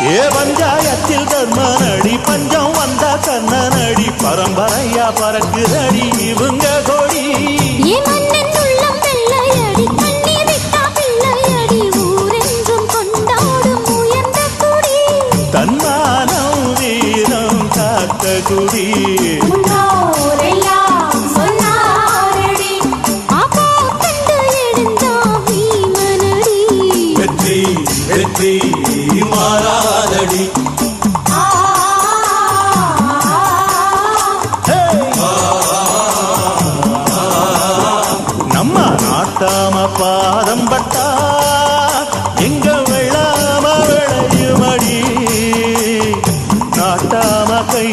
ஏ பஞ்சாயத்தில் தர்மனடி பஞ்சம் வந்த கண்ணனடி பரம்பரையா பறக்குதடி இவங்க கொடி தன்மானம் வீரம் காத்த குடி வெற்றி வெற்றி மாறாதடி நம்ம நாட்டாம பாதம் பட்டா எங்க வெள்ளாம விளையுமடி நாட்டாம கை